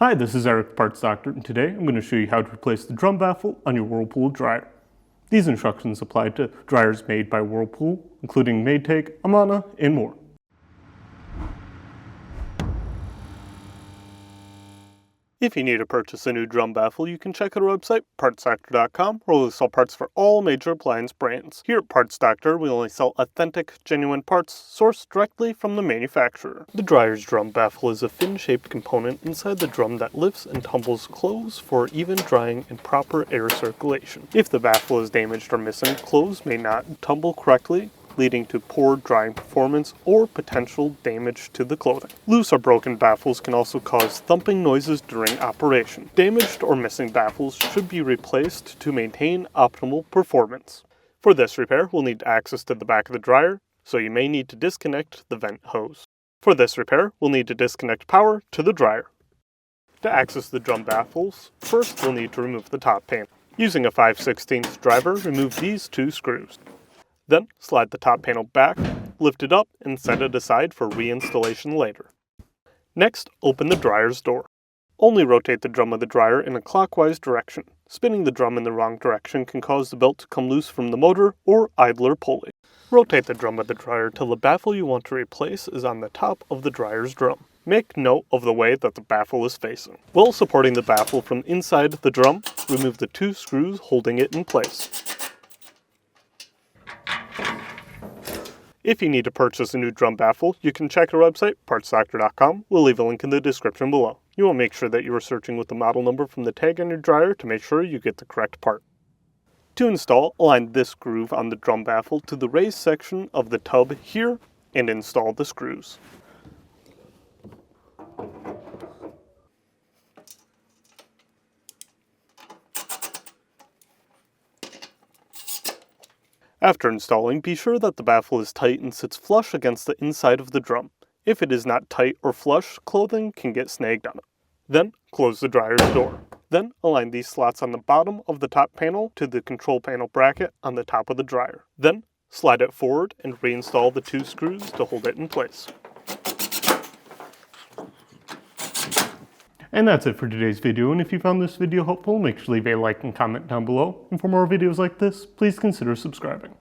Hi, this is Eric, Parts Doctor, and today I'm going to show you how to replace the drum baffle on your Whirlpool dryer. These instructions apply to dryers made by Whirlpool, including Maytag, Amana, and more. If you need to purchase a new drum baffle, you can check out our website, partsdoctor.com, where we sell parts for all major appliance brands. Here at Parts Doctor, we only sell authentic, genuine parts sourced directly from the manufacturer. The dryer's drum baffle is a fin-shaped component inside the drum that lifts and tumbles clothes for even drying and proper air circulation. If the baffle is damaged or missing, clothes may not tumble correctly, leading to poor drying performance or potential damage to the clothing. Loose or broken baffles can also cause thumping noises during operation. Damaged or missing baffles should be replaced to maintain optimal performance. For this repair, we'll need access to the back of the dryer, so you may need to disconnect the vent hose. For this repair, we'll need to disconnect power to the dryer. To access the drum baffles, first we'll need to remove the top panel. Using a 5/16 driver, remove these two screws. Then, slide the top panel back, lift it up, and set it aside for reinstallation later. Next, open the dryer's door. Only rotate the drum of the dryer in a clockwise direction. Spinning the drum in the wrong direction can cause the belt to come loose from the motor or idler pulley. Rotate the drum of the dryer till the baffle you want to replace is on the top of the dryer's drum. Make note of the way that the baffle is facing. While supporting the baffle from inside the drum, remove the two screws holding it in place. If you need to purchase a new drum baffle, you can check our website, partsdoctor.com. We'll leave a link in the description below. You will make sure that you are searching with the model number from the tag on your dryer to make sure you get the correct part. To install, align this groove on the drum baffle to the raised section of the tub here and install the screws. After installing, be sure that the baffle is tight and sits flush against the inside of the drum. If it is not tight or flush, clothing can get snagged on it. Then, close the dryer's door. Then, align these slots on the bottom of the top panel to the control panel bracket on the top of the dryer. Then, slide it forward and reinstall the two screws to hold it in place. And that's it for today's video, and if you found this video helpful, make sure to leave a like and comment down below. And for more videos like this, please consider subscribing.